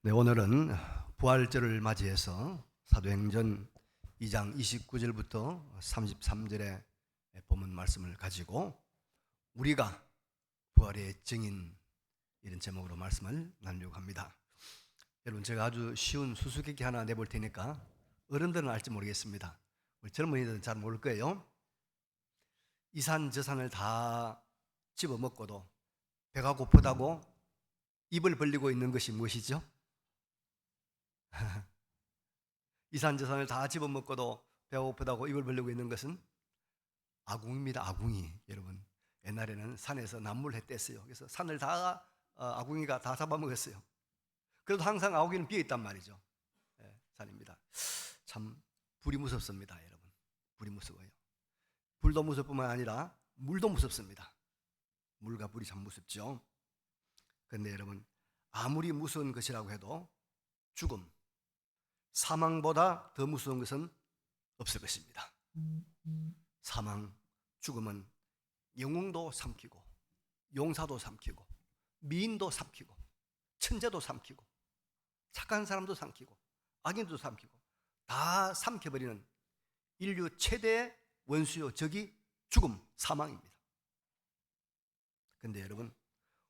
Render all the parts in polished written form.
네, 오늘은 부활절을 맞이해서 사도행전 2장 29절부터 33절의 본문 말씀을 가지고 우리가 부활의 증인, 이런 제목으로 말씀을 나누려고 합니다. 여러분, 제가 아주 쉬운 수수께끼 하나 내볼 테니까 어른들은 알지 모르겠습니다. 우리 젊은이들은 잘 모를 거예요. 이 산 저 산을 다 집어먹고도 배가 고프다고 입을 벌리고 있는 것이 무엇이죠? 이 산 저 산을 다 집어먹고도 배가 고프다고 입을 벌리고 있는 것은 아궁입니다. 아궁이. 여러분, 옛날에는 산에서 나무를 뗐어요. 그래서 산을 다 아궁이가 다 잡아먹었어요. 그래도 항상 아궁이는 비어있단 말이죠. 산입니다. 참 불이 무섭습니다. 여러분, 불이 무서워요. 불도 무섭을 뿐만 아니라 물도 무섭습니다. 물과 불이 참 무섭죠. 그런데 여러분, 아무리 무서운 것이라고 해도 죽음, 사망보다 더 무서운 것은 없을 것입니다. 사망, 죽음은 영웅도 삼키고 용사도 삼키고 미인도 삼키고 천재도 삼키고 착한 사람도 삼키고 악인도 삼키고 다 삼켜버리는 인류 최대의 원수요 적이 죽음, 사망입니다. 그런데 여러분,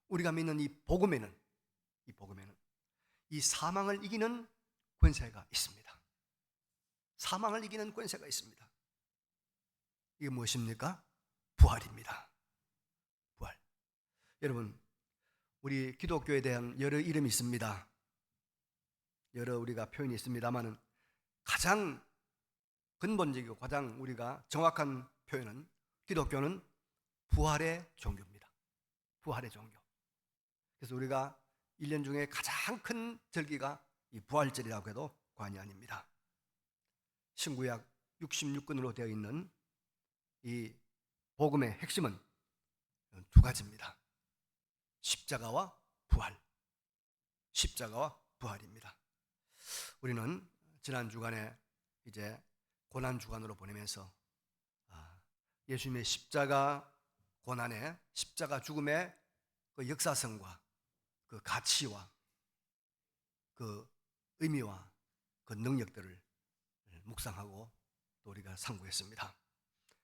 우리가 믿는 이 복음에는 이 사망을 이기는 권세가 있습니다. 사망을 이기는 권세가 있습니다. 이게 무엇입니까? 부활입니다. 부활. 여러분, 우리 기독교에 대한 여러 이름이 있습니다. 여러 우리가 표현이 있습니다만 가장 근본적이고 가장 우리가 정확한 표현은 기독교는 부활의 종교입니다. 부활의 종교. 그래서 우리가 1년 중에 가장 큰 절기가 이 부활절이라고 해도 과언이 아닙니다. 신구약 66권으로 되어 있는 이 복음의 핵심은 두 가지입니다. 십자가와 부활. 십자가와 부활입니다. 우리는 지난 주간에 이제 고난 주간으로 보내면서 예수님의 십자가 고난의 십자가 죽음의 그 역사성과 그 가치와 그 의미와 그 능력들을 묵상하고 또 우리가 상고했습니다.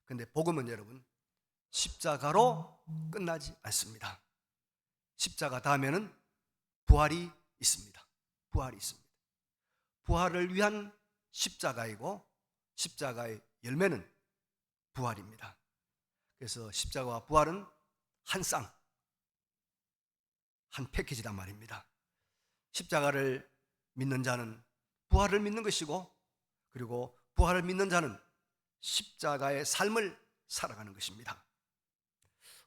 그런데 복음은 여러분, 십자가로 끝나지 않습니다. 십자가 다음에는 부활이 있습니다. 부활이 있습니다. 부활을 위한 십자가이고 십자가의 열매는 부활입니다. 그래서 십자가와 부활은 한 쌍, 한 패키지란 말입니다. 십자가를 믿는 자는 부활을 믿는 것이고, 그리고 부활을 믿는 자는 십자가의 삶을 살아가는 것입니다.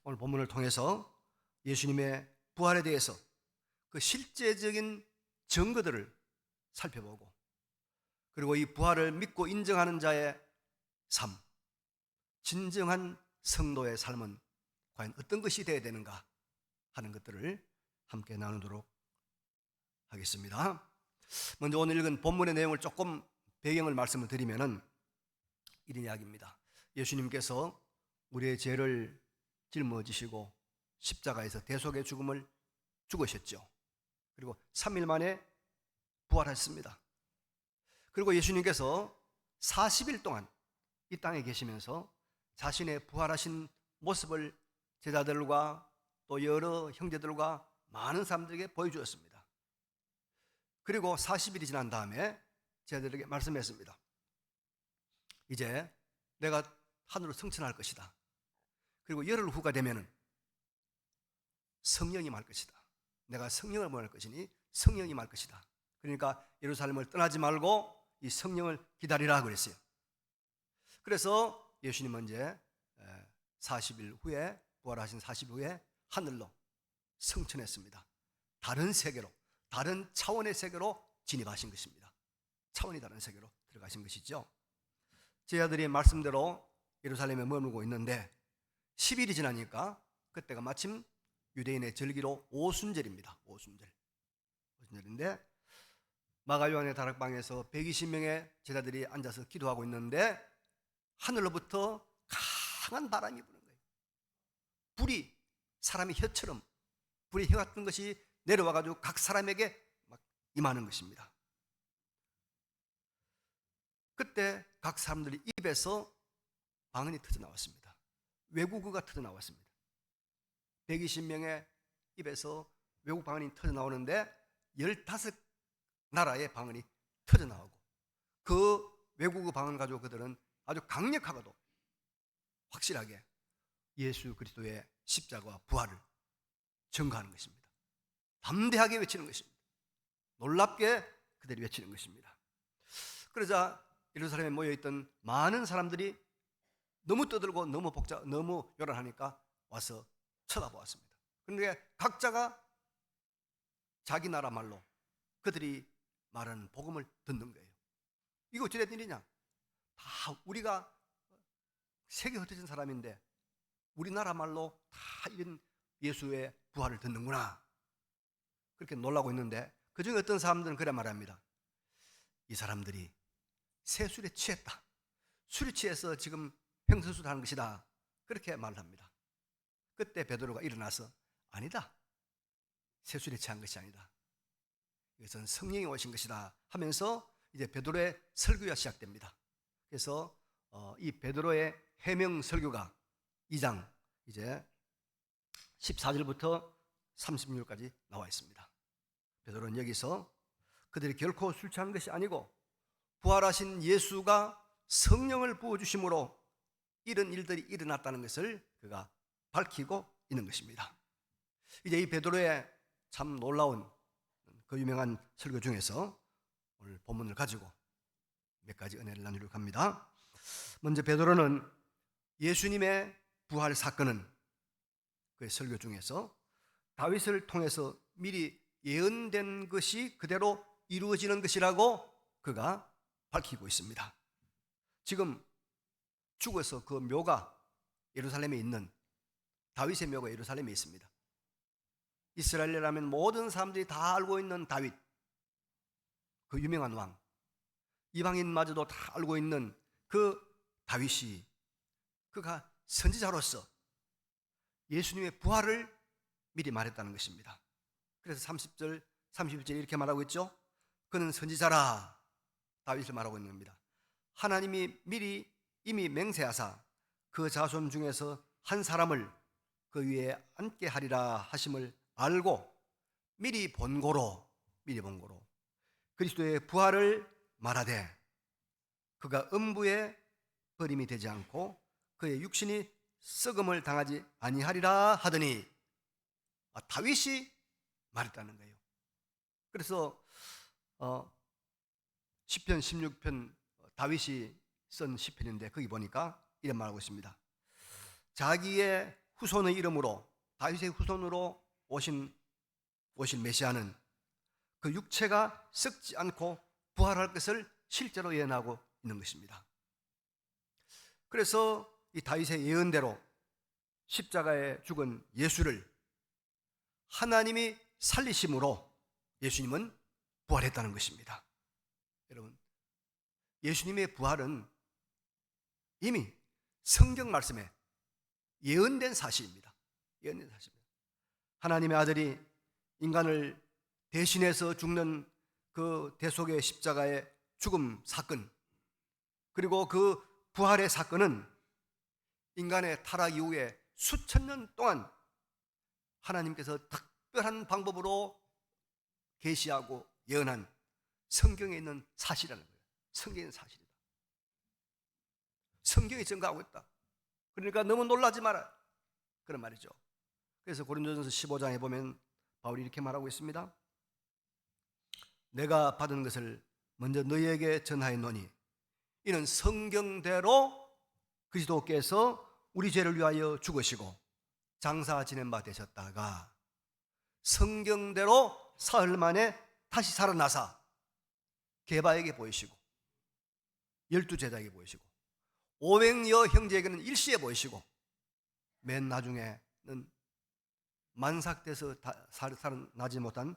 오늘 본문을 통해서 예수님의 부활에 대해서 그 실제적인 증거들을 살펴보고, 그리고 이 부활을 믿고 인정하는 자의 삶, 진정한 성도의 삶은 과연 어떤 것이 되어야 되는가 하는 것들을 함께 나누도록 하겠습니다. 먼저 오늘 읽은 본문의 내용을 조금 배경을 말씀을 드리면은 이런 이야기입니다. 예수님께서 우리의 죄를 짊어지시고 십자가에서 대속의 죽음을 죽으셨죠. 그리고 3일 만에 부활하셨습니다. 그리고 예수님께서 40일 동안 이 땅에 계시면서 자신의 부활하신 모습을 제자들과 또 여러 형제들과 많은 사람들에게 보여주었습니다. 그리고 40일이 지난 다음에 제자들에게 말씀했습니다. 이제 내가 하늘로 승천할 것이다. 그리고 열흘 후가 되면은 성령이 말 것이다. 내가 성령을 보낼 것이니 성령이 말 것이다. 그러니까 예루살렘을 떠나지 말고 이 성령을 기다리라 그랬어요. 그래서 예수님은 이제 40일 후에, 부활하신 40일 후에 하늘로 승천했습니다. 다른 세계로, 다른 차원의 세계로 진입하신 것입니다. 차원이 다른 세계로 들어가신 것이죠. 제자들이 말씀대로 예루살렘에 머물고 있는데 10일이 지나니까 그때가 마침 유대인의 절기로 오순절입니다. 오순절인데 마가 요한의 다락방에서 120명의 제자들이 앉아서 기도하고 있는데 하늘로부터 강한 바람이 부는 거예요. 불이 사람의 혀처럼, 불의 혀 같은 것이 내려와가지고 각 사람에게 막 임하는 것입니다. 그때 각 사람들이 입에서 방언이 터져 나왔습니다. 외국어가 터져 나왔습니다. 120명의 입에서 외국 방언이 터져 나오는데 15나라의 방언이 터져 나오고, 그 외국어 방언을 가지고 그들은 아주 강력하고도 확실하게 예수 그리스도의 십자가와 부활을 증거하는 것입니다. 담대하게 외치는 것입니다. 놀랍게 그들이 외치는 것입니다. 그러자 예루살렘에 모여있던 많은 사람들이 너무 떠들고 너무 요란하니까 와서 쳐다보았습니다. 그런데 각자가 자기 나라 말로 그들이 말하는 복음을 듣는 거예요. 이거 어찌 된 일이냐? 다 우리가 세계 흩어진 사람인데 우리나라 말로 다 이런 예수의 부활을 듣는구나, 그렇게 놀라고 있는데, 그 중에 어떤 사람들은 그래 말합니다. 이 사람들이 새 술에 취했다, 술이 취해서 지금 횡설수설하는 것이다, 그렇게 말을 합니다. 그때 베드로가 일어나서 아니다, 새 술에 취한 것이 아니다, 이것은 성령이 오신 것이다 하면서 이제 베드로의 설교가 시작됩니다. 그래서 이 베드로의 해명 설교가 2장 이제 14절부터 36절까지 나와 있습니다. 베드로는 여기서 그들이 결코 술 취한 것이 아니고 부활하신 예수가 성령을 부어주심으로 이런 일들이 일어났다는 것을 그가 밝히고 있는 것입니다. 이제 이 베드로의 참 놀라운 그 유명한 설교 중에서 오늘 본문을 가지고 몇 가지 은혜를 나누려고 합니다. 먼저 베드로는 예수님의 부활 사건은 그의 설교 중에서 다윗을 통해서 미리 예언된 것이 그대로 이루어지는 것이라고 그가 밝히고 있습니다. 지금 죽어서 그 묘가 예루살렘에 있는, 다윗의 묘가 예루살렘에 있습니다. 이스라엘이라면 모든 사람들이 다 알고 있는 다윗, 그 유명한 왕, 이방인마저도 다 알고 있는 그 다윗이, 그가 선지자로서 예수님의 부활을 미리 말했다는 것입니다. 그래서 30절, 31절 이렇게 말하고 있죠. 그는 선지자라, 다윗을 말하고 있는 겁니다. 하나님이 미리 이미 맹세하사 그 자손 중에서 한 사람을 그 위에 앉게 하리라 하심을 알고 미리 본고로 그리스도의 부활을 말하되 그가 음부에 버림이 되지 않고 그의 육신이 썩음을 당하지 아니하리라 하더니, 다윗이 말했다는 거예요. 그래서 시편 16편 다윗이 쓴 시편인데 거기 보니까 이런 말하고 있습니다. 자기의 후손의 이름으로, 다윗의 후손으로 오신 메시아는 그 육체가 썩지 않고 부활할 것을 실제로 예언하고 있는 것입니다. 그래서 이 다윗의 예언대로 십자가에 죽은 예수를 하나님이 살리심으로 예수님은 부활했다는 것입니다. 여러분, 예수님의 부활은 이미 성경 말씀에 예언된 사실입니다. 예언된 사실입니다. 하나님의 아들이 인간을 대신해서 죽는 그 대속의 십자가의 죽음 사건, 그리고 그 부활의 사건은 인간의 타락 이후에 수천 년 동안 하나님께서 특별한 방법으로 계시하고 예언한 성경에 있는 사실이라는 거예요. 성경에 있는 사실이다. 성경이 증거하고 있다. 그러니까 너무 놀라지 마라, 그런 말이죠. 그래서 고린도전서 15장에 보면 바울이 이렇게 말하고 있습니다. 내가 받은 것을 먼저 너희에게 전하였노니 이는 성경대로 그리스도께서 우리 죄를 위하여 죽으시고 장사 지낸 바 되셨다가 성경대로 사흘 만에 다시 살아나사 게바에게 보이시고 12제자에게 보이시고 500여 형제에게는 일시에 보이시고 맨 나중에는 만삭돼서 살아나지 못한,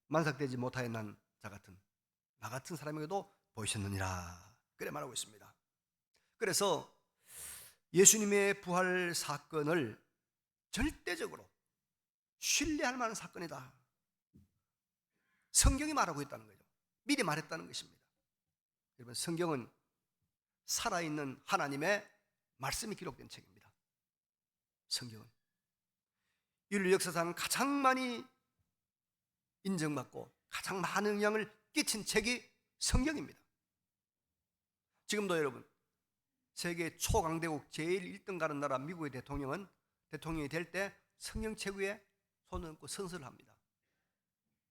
만삭되지 못하여 난 자 같은 나 같은 사람에게도 보이셨느니라, 그래 말하고 있습니다. 그래서 예수님의 부활 사건을 절대적으로 신뢰할 만한 사건이다, 성경이 말하고 있다는 거죠. 미리 말했다는 것입니다. 여러분, 성경은 살아있는 하나님의 말씀이 기록된 책입니다. 성경은 인류 역사상 가장 많이 인정받고 가장 많은 영향을 끼친 책이 성경입니다. 지금도 여러분, 세계 초강대국 제일 1등 가는 나라 미국의 대통령이 될 때 성경책 위에 손을 얹고 선서를 합니다.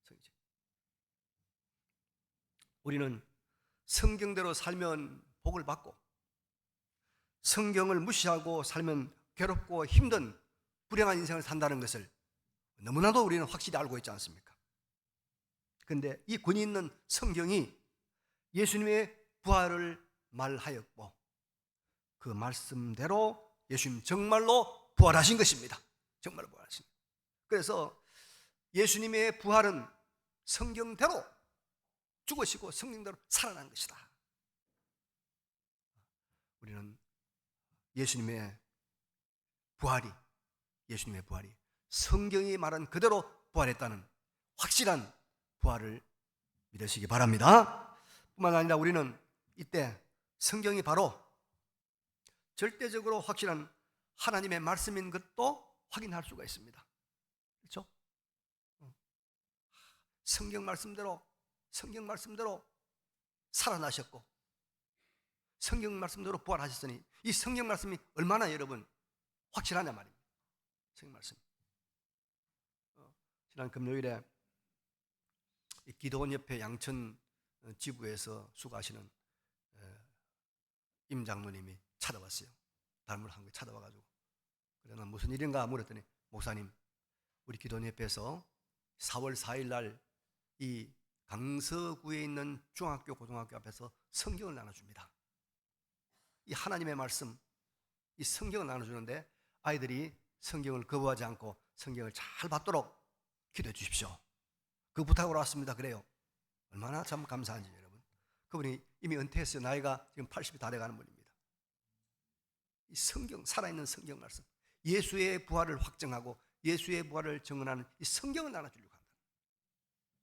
성경책. 우리는 성경대로 살면 복을 받고, 성경을 무시하고 살면 괴롭고 힘든 불행한 인생을 산다는 것을 너무나도 우리는 확실히 알고 있지 않습니까? 그런데 이 권위 있는 성경이 예수님의 부활을 말하였고, 그 말씀대로 예수님 정말로 부활하신 것입니다. 정말로 부활하신 것입니다. 그래서 예수님의 부활은 성경대로 죽으시고 성경대로 살아난 것이다. 우리는 예수님의 부활이 성경이 말한 그대로 부활했다는 확실한 부활을 믿으시기 바랍니다. 뿐만 아니라 우리는 이때 성경이 바로 절대적으로 확실한 하나님의 말씀인 것도 확인할 수가 있습니다. 그렇죠? 성경 말씀대로 살아나셨고 성경 말씀대로 부활하셨으니 이 성경 말씀이 얼마나 여러분 확실하냐 말입니다. 성경 말씀. 지난 금요일에 기도원협회 양천 지부에서 수고하시는 임 장로님이 찾아왔어요. 달문을 한 거 찾아와가지고, 그러나 무슨 일인가 물었더니, 목사님, 우리 기도원협회에서 4월 4일 날 이 강서구에 있는 중학교 고등학교 앞에서 성경을 나눠줍니다. 이 하나님의 말씀, 이 성경을 나눠주는데 아이들이 성경을 거부하지 않고 성경을 잘 받도록 기도해 주십시오. 그 부탁으로 왔습니다. 그래요. 얼마나 참 감사한지 여러분. 그분이 이미 은퇴했어요. 나이가 지금 80이 다 돼가는 분입니다. 이 성경, 살아있는 성경 말씀, 예수의 부활을 확정하고 예수의 부활을 증언하는 이 성경을 나눠주려고 한다.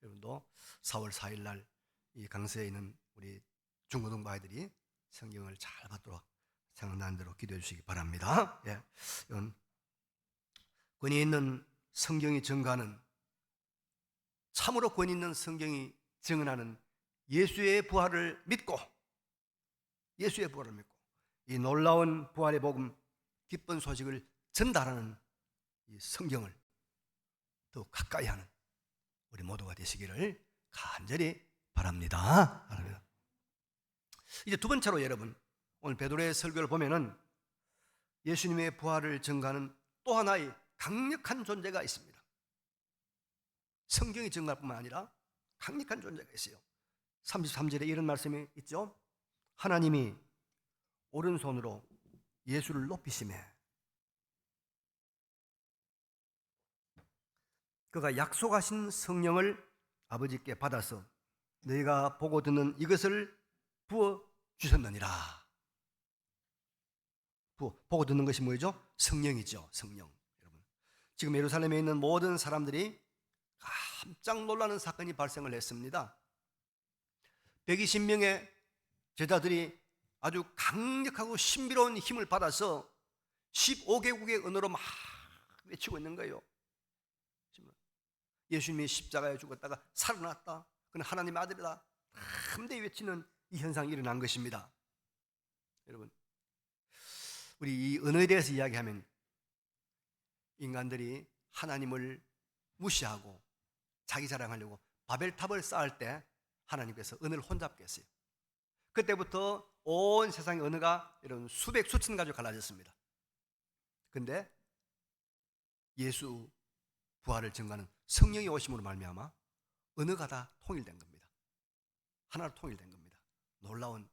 여러분도 4월 4일 날 이 강서에 있는 우리 중고등부 아이들이 성경을 잘 받도록 생각나는 대로 기도해 주시기 바랍니다. 예. 이건 권위 있는 성경이 증거하는, 참으로 권위 있는 성경이 증언하는 예수의 부활을 믿고 이 놀라운 부활의 복음, 기쁜 소식을 전달하는 이 성경을 더 가까이 하는 우리 모두가 되시기를 간절히 바랍니다. 이제 두 번째로 여러분, 오늘 베드로의 설교를 보면은 예수님의 부활을 증거하는 또 하나의 강력한 존재가 있습니다. 성경이 증거할 뿐만 아니라 강력한 존재가 있어요. 33절에 이런 말씀이 있죠. 하나님이 오른손으로 예수를 높이시매 그가 약속하신 성령을 아버지께 받아서 너희가 보고 듣는 이것을 부어 주셨느니라. 보고 듣는 것이 뭐죠? 성령이죠. 성령. 여러분, 지금 예루살렘에 있는 모든 사람들이 깜짝 놀라는 사건이 발생을 했습니다. 120명의 제자들이 아주 강력하고 신비로운 힘을 받아서 15개국의 언어로 막 외치고 있는 거예요. 예수님이 십자가에 죽었다가 살아났다, 그는 하나님의 아들이다, 함대히 외치는 이 현상이 일어난 것입니다. 여러분, 우리 이 언어에 대해서 이야기하면 인간들이 하나님을 무시하고 자기 자랑하려고 바벨탑을 쌓을 때 하나님께서 언어를 혼잡게 했어요. 그때부터 온 세상의 언어가 이런 수백 수천 가지로 갈라졌습니다. 그런데 예수 부활을 증거하는 성령이 오심으로 말미암아 언어가 다 통일된 겁니다. 하나로 통일된 겁니다. 놀라운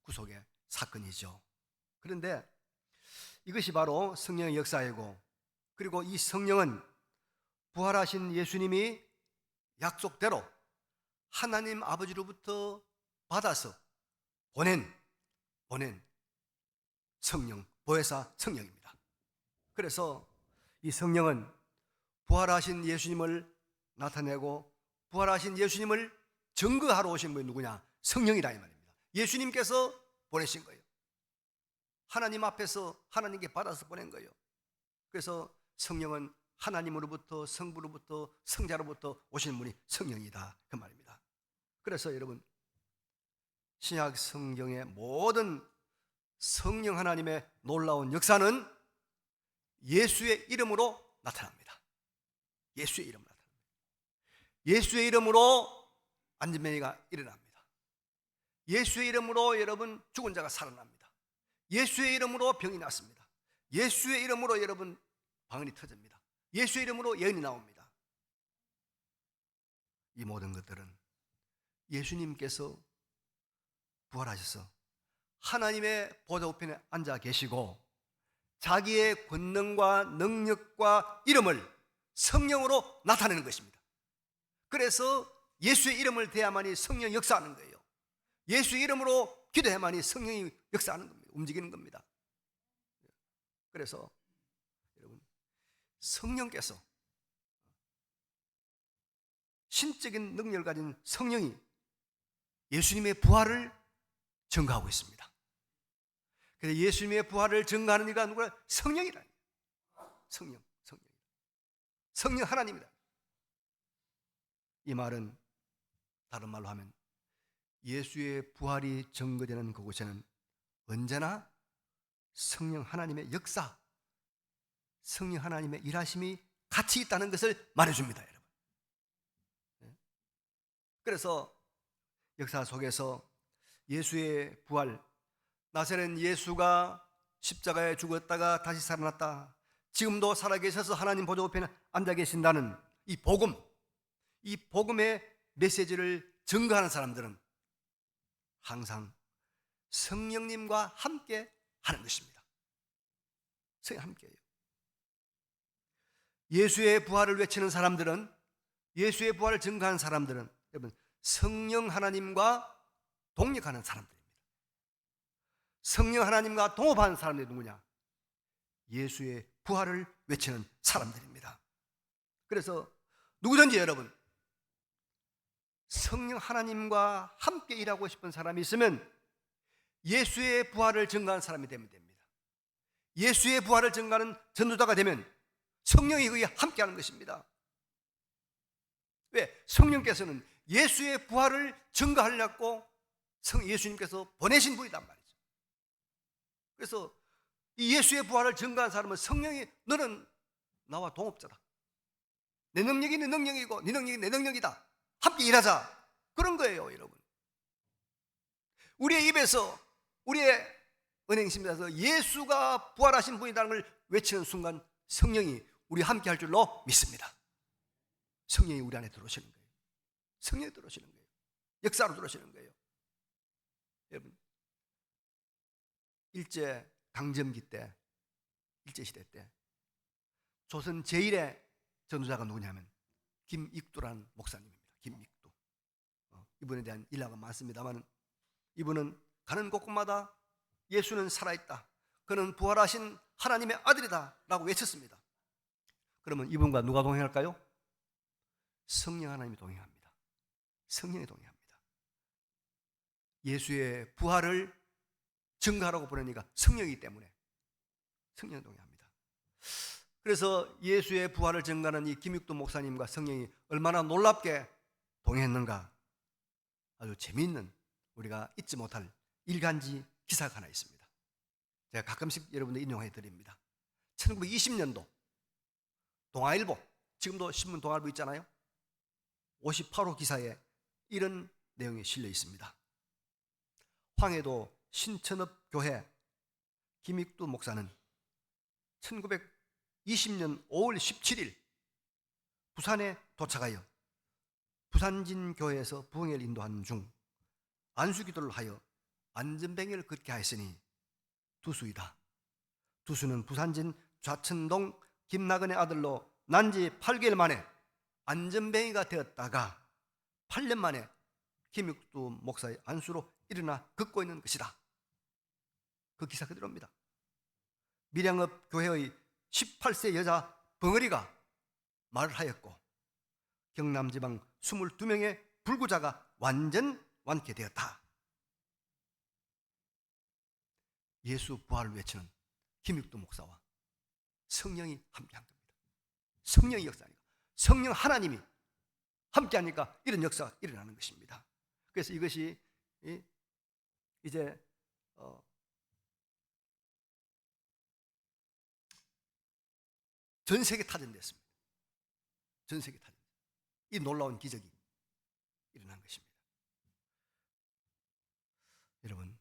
구속의 사건이죠. 그런데 이것이 바로 성령의 역사이고, 그리고 이 성령은 부활하신 예수님이 약속대로 하나님 아버지로부터 받아서 보낸 성령, 보혜사 성령입니다. 그래서 이 성령은 부활하신 예수님을 나타내고 부활하신 예수님을 증거하러 오신 분이 누구냐? 성령이다 이 말입니다. 예수님께서 보내신 거예요. 하나님 앞에서 하나님께 받아서 보낸 거예요. 그래서 성령은 하나님으로부터, 성부로부터, 성자로부터 오신 분이 성령이다 그 말입니다. 그래서 여러분, 신약 성경의 모든 성령 하나님의 놀라운 역사는 예수의 이름으로 나타납니다. 예수의 이름으로 나타납니다. 예수의 이름으로 안진뱅이가 일어납니다. 예수의 이름으로 여러분 죽은 자가 살아납니다. 예수의 이름으로 병이 났습니다. 예수의 이름으로 여러분 방언이 터집니다. 예수의 이름으로 예언이 나옵니다. 이 모든 것들은 예수님께서 부활하셔서 하나님의 보좌 우편에 앉아 계시고 자기의 권능과 능력과 이름을 성령으로 나타내는 것입니다. 그래서 예수의 이름을 대야만이 성령이 역사하는 거예요. 예수의 이름으로 기도해야만이 성령이 역사하는 겁니다. 움직이는 겁니다. 그래서 여러분, 성령께서, 신적인 능력을 가진 성령이 예수님의 부활을 증거하고 있습니다. 그래서 예수님의 부활을 증거하는 이가 누구야? 성령이라. 성령 하나님이다. 이 말은 다른 말로 하면 예수의 부활이 증거되는 그곳에는 언제나 성령 하나님의 역사, 성령 하나님의 일하심이 같이 있다는 것을 말해줍니다, 여러분. 그래서 역사 속에서 예수의 부활, 나사렛 예수가 십자가에 죽었다가 다시 살아났다, 지금도 살아계셔서 하나님 보좌 우편에 앉아 계신다는 이 복음, 이 복음의 메시지를 증거하는 사람들은 항상 성령님과 함께 하는 것입니다. 성령 함께해요. 예수의 부활을 외치는 사람들은, 예수의 부활을 증거하는 사람들은 여러분 성령 하나님과 동력하는 사람들입니다. 성령 하나님과 동업하는 사람들이 누구냐? 예수의 부활을 외치는 사람들입니다. 그래서 누구든지 여러분 성령 하나님과 함께 일하고 싶은 사람이 있으면 예수의 부활을 증거하는 사람이 되면 됩니다. 예수의 부활을 증거하는 전도자가 되면 성령이 거기에 함께하는 것입니다. 왜? 성령께서는 예수의 부활을 증거하려고 예수님께서 보내신 분이란 말이죠. 그래서 이 예수의 부활을 증거한 사람은 성령이, 너는 나와 동업자다, 내 능력이 네 능력이고 네 능력이 내 능력이다, 함께 일하자, 그런 거예요. 여러분, 우리의 입에서, 우리의 은행심에서 예수가 부활하신 분이라는 걸 외치는 순간 성령이 우리 함께 할 줄로 믿습니다. 성령이 우리 안에 들어오시는 거예요. 성령이 들어오시는 거예요. 역사로 들어오시는 거예요. 여러분, 일제 강점기 때, 일제시대 때 조선 제1의 전도자가 누구냐면 김익두라는 목사님입니다. 김익두. 이분에 대한 일화가 많습니다만, 이분은 가는 곳곳마다 예수는 살아있다, 그는 부활하신 하나님의 아들이다 라고 외쳤습니다. 그러면 이분과 누가 동행할까요? 성령 하나님이 동행합니다. 성령이 동행합니다. 예수의 부활을 증거하라고 보내니까 성령이기 때문에 성령이 동행합니다. 그래서 예수의 부활을 증거하는 이 김익두 목사님과 성령이 얼마나 놀랍게 동행했는가, 아주 재미있는, 우리가 잊지 못할 일간지 기사가 하나 있습니다. 제가 가끔씩 여러분들 인용해 드립니다. 1920년도 동아일보, 지금도 신문 동아일보 있잖아요. 58호 기사에 이런 내용이 실려 있습니다. 황해도 신천읍 교회 김익두 목사는 1920년 5월 17일 부산에 도착하여 부산진 교회에서 부흥회를 인도하는 중 안수기도를 하여 안전뱅이를 걷게 하였으니 두수이다. 두수는 부산진 좌천동 김나근의 아들로 난지 8개월 만에 안전뱅이가 되었다가 8년 만에 김익두 목사의 안수로 일어나 걷고 있는 것이다. 그 기사 그대로입니다. 밀양읍 교회의 18세 여자 벙어리가 말을 하였고 경남지방 22명의 불구자가 완전 완쾌되었다. 예수 부활을 외치는 김익도 목사와 성령이 함께한 겁니다. 성령이 역사하니까, 성령 하나님이 함께하니까 이런 역사가 일어나는 것입니다. 그래서 이것이 이제 전 세계 타전됐습니다. 전 세계 타전. 이 놀라운 기적이 일어난 것입니다. 여러분,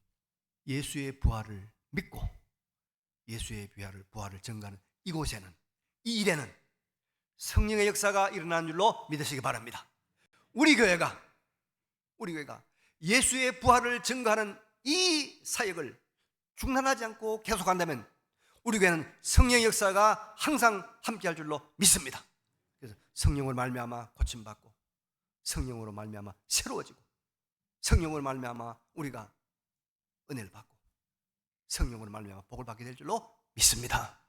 예수의 부활을 믿고 예수의 부활을 증거하는 이곳에는, 이 일에는 성령의 역사가 일어나는 줄로 믿으시기 바랍니다. 우리 교회가 예수의 부활을 증거하는 이 사역을 중단하지 않고 계속한다면 우리 교회는 성령의 역사가 항상 함께할 줄로 믿습니다. 그래서 성령으로 말미암아 고침받고, 성령으로 말미암아 새로워지고, 성령으로 말미암아 우리가 은혜를 받고, 성령으로 말미암아 복을 받게 될 줄로 믿습니다.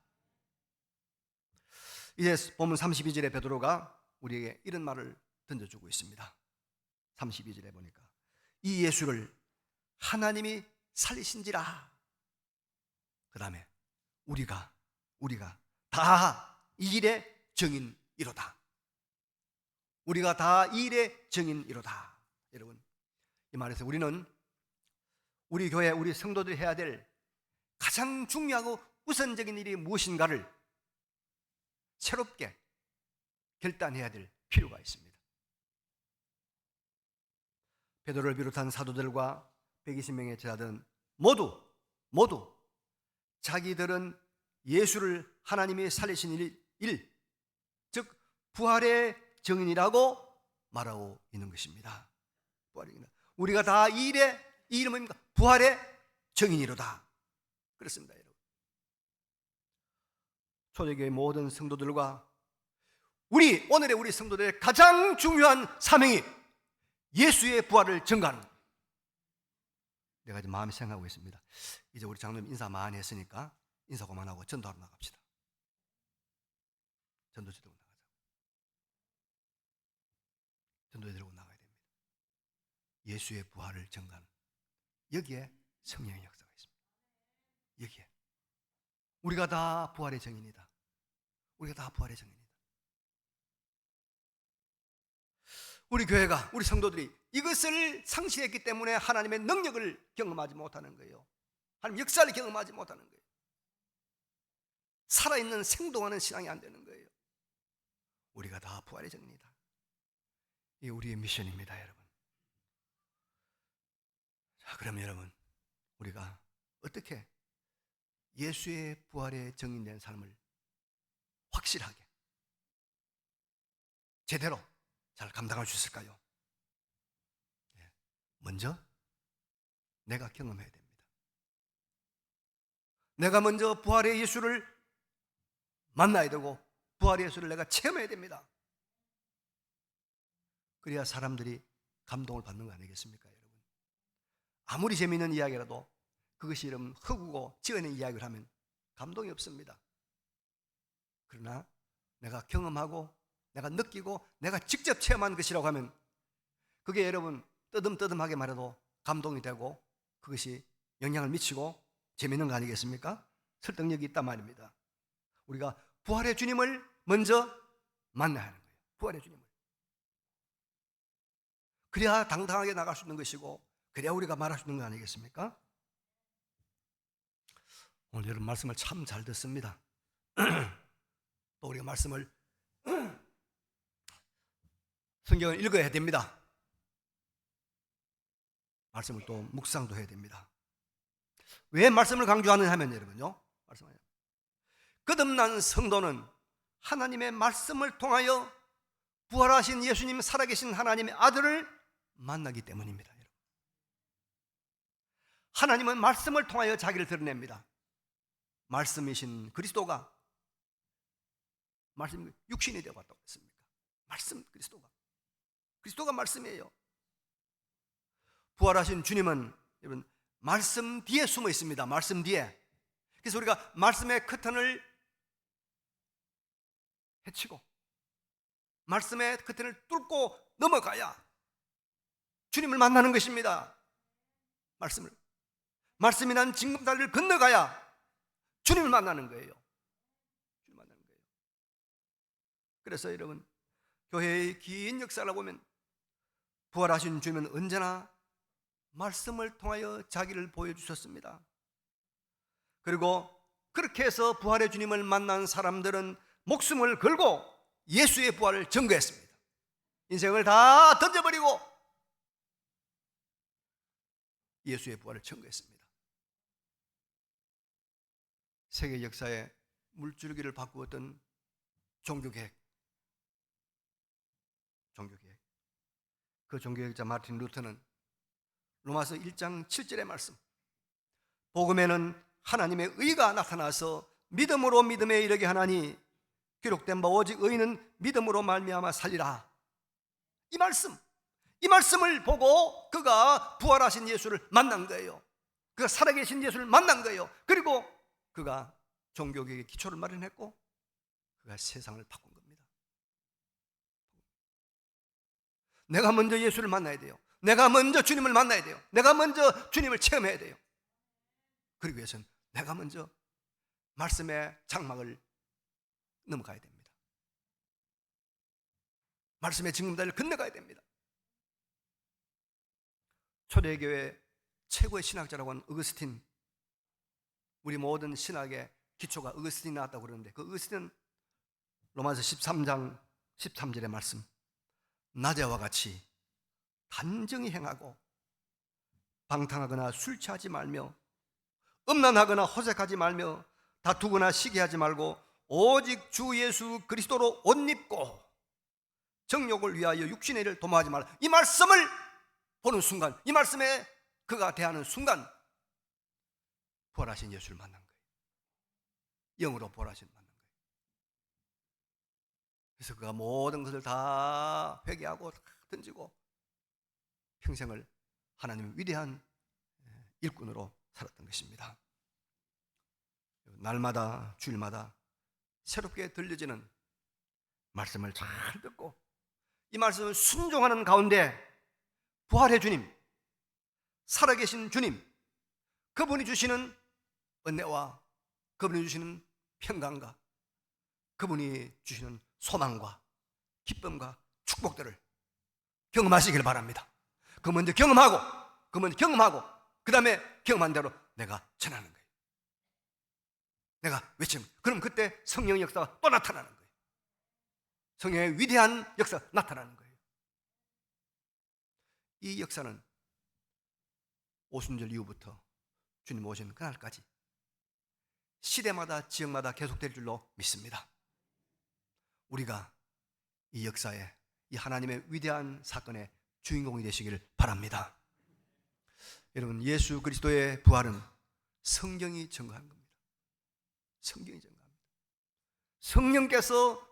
이제 본문 32절에 베드로가 우리에게 이런 말을 던져주고 있습니다. 32절에 보니까 이 예수를 하나님이 살리신지라. 그 다음에 우리가 다 이 일의 증인이로다. 우리가 다 이 일의 증인이로다. 여러분, 이 말에서 우리는 우리 교회, 우리 성도들이 해야 될 가장 중요하고 우선적인 일이 무엇인가를 새롭게 결단해야 될 필요가 있습니다. 베드로를 비롯한 사도들과 120명의 제자들은 모두 자기들은 예수를 하나님이 살리신 일, 즉 부활의 증인이라고 말하고 있는 것입니다. 우리가 다 이 일이 뭡니까? 부활의 증인이로다. 그렇습니다, 여러분. 초대교회 모든 성도들과 오늘의 우리 성도들의 가장 중요한 사명이 예수의 부활을 증거하는 겁니다. 내가 이제 마음에 생각하고 있습니다. 이제 우리 장로님 인사 많이 했으니까 인사 그만하고 전도하러 나갑시다. 전도 들고 나가자. 전도에 들고 나가야 됩니다. 예수의 부활을 증거하는, 여기에 성령의 역사가 있습니다. 여기에 우리가 다 부활의 증인이다. 우리가 다 부활의 증인이다. 우리 교회가, 우리 성도들이 이것을 상실했기 때문에 하나님의 능력을 경험하지 못하는 거예요. 하나님 역사를 경험하지 못하는 거예요. 살아있는 생동하는 신앙이 안 되는 거예요. 우리가 다 부활의 증인이다. 이게 우리의 미션입니다, 여러분. 자, 그럼 여러분, 우리가 어떻게 예수의 부활의 증인된 삶을 확실하게, 제대로 잘 감당할 수 있을까요? 먼저 내가 경험해야 됩니다. 내가 먼저 부활의 예수를 만나야 되고, 부활의 예수를 내가 체험해야 됩니다. 그래야 사람들이 감동을 받는 거 아니겠습니까, 여러분? 아무리 재미있는 이야기라도 그것이 여러분 흑우고 지어낸 이야기를 하면 감동이 없습니다. 그러나 내가 경험하고 내가 느끼고 내가 직접 체험한 것이라고 하면 그게 여러분 뜨듬뜨듬하게 말해도 감동이 되고 그것이 영향을 미치고 재미있는 거 아니겠습니까? 설득력이 있단 말입니다. 우리가 부활의 주님을 먼저 만나야 하는 거예요. 부활의 주님을. 그래야 당당하게 나갈 수 있는 것이고, 그래야 우리가 말할 수 있는 거 아니겠습니까? 오늘 여러분 말씀을 참 잘 듣습니다. 또 우리가 말씀을 성경을 읽어야 됩니다. 말씀을 또 묵상도 해야 됩니다. 왜 말씀을 강조하느냐 하면 여러분요, 말씀하세요. 거듭난 성도는 하나님의 말씀을 통하여 부활하신 예수님, 살아계신 하나님의 아들을 만나기 때문입니다. 여러분. 하나님은 말씀을 통하여 자기를 드러냅니다. 말씀이신 그리스도가 말씀 육신이 되어봤다고 했습니까? 말씀 그리스도가 말씀이에요. 부활하신 주님은 여러분 말씀 뒤에 숨어 있습니다. 말씀 뒤에. 그래서 우리가 말씀의 커튼을 헤치고 말씀의 커튼을 뚫고 넘어가야 주님을 만나는 것입니다. 말씀이 난 징검다리를 건너가야 주님을 만나는 거예요. 주님 만나는 거예요. 그래서 여러분, 교회의 긴 역사를 보면 부활하신 주님은 언제나 말씀을 통하여 자기를 보여주셨습니다. 그리고 그렇게 해서 부활의 주님을 만난 사람들은 목숨을 걸고 예수의 부활을 증거했습니다. 인생을 다 던져버리고 예수의 부활을 증거했습니다. 세계 역사에 물줄기를 바꾸었던 종교개혁. 그 종교개혁자 마틴 루터는 로마서 1장 7절의 말씀, 복음에는 하나님의 의가 나타나서 믿음으로 믿음에 이르게 하나니 기록된 바 오직 의인은 믿음으로 말미암아 살리라. 이 말씀을 보고 그가 부활하신 예수를 만난 거예요. 그가 살아계신 예수를 만난 거예요. 그리고 그가 종교개혁의 기초를 마련했고 그가 세상을 바꾼 겁니다. 내가 먼저 예수를 만나야 돼요. 내가 먼저 주님을 만나야 돼요. 내가 먼저 주님을 체험해야 돼요. 그러기 위해서는 내가 먼저 말씀의 장막을 넘어가야 됩니다. 말씀의 징검다리를 건너가야 됩니다. 초대교회 최고의 신학자라고 하는 어거스틴, 우리 모든 신학의 기초가 어거스틴이 나왔다고 그러는데 그 어거스틴은 로마서 13장 13절의 말씀, 낮에와 같이 단정히 행하고 방탕하거나 술 취하지 말며 음란하거나 호색하지 말며 다투거나 시기하지 말고 오직 주 예수 그리스도로 옷 입고 정욕을 위하여 육신의 일을 도모하지 말라. 이 말씀을 보는 순간, 이 말씀에 그가 대하는 순간 부활하신 예수를 만난 거예요. 영으로 부활하신 만난 거예요. 그래서 그가 모든 것을 다 회개하고 다 던지고 평생을 하나님의 위대한 일꾼으로 살았던 것입니다. 날마다 주일마다 새롭게 들려지는 말씀을 잘 듣고 이 말씀을 순종하는 가운데 부활의 주님, 살아계신 주님, 그분이 주시는 은혜와 그분이 주시는 평강과 그분이 주시는 소망과 기쁨과 축복들을 경험하시길 바랍니다. 그 먼저 경험하고 그 다음에 경험한 대로 내가 전하는 거예요. 내가 외치는 거예요. 그럼 그때 성령의 역사가 또 나타나는 거예요. 성령의 위대한 역사가 나타나는 거예요. 이 역사는 오순절 이후부터 주님 오신 그날까지 시대마다 지역마다 계속될 줄로 믿습니다. 우리가 이 역사에, 이 하나님의 위대한 사건의 주인공이 되시기를 바랍니다. 여러분, 예수 그리스도의 부활은 성경이 증거한 겁니다. 성경이 증거합니다. 성령께서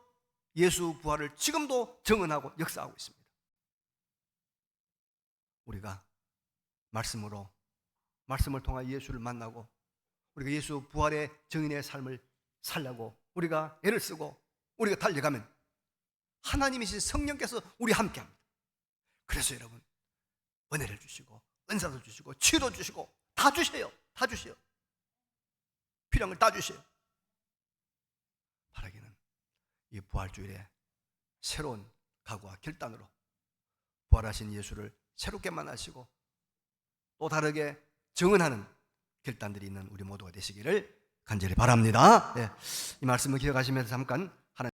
예수 부활을 지금도 증언하고 역사하고 있습니다. 우리가 말씀을 통해 예수를 만나고 우리가 예수 부활의 증인의 삶을 살려고 우리가 애를 쓰고 우리가 달려가면 하나님이신 성령께서 우리 함께합니다. 그래서 여러분, 은혜를 주시고 은사도 주시고 치유도 주시고 다 주세요. 다 주세요. 필요한 걸 다 주세요. 바라기는 이 부활주일에 새로운 각오와 결단으로 부활하신 예수를 새롭게 만나시고 또 다르게 증언하는 결단들이 있는 우리 모두가 되시기를 간절히 바랍니다. 네, 이 말씀을 기억하시면서 잠깐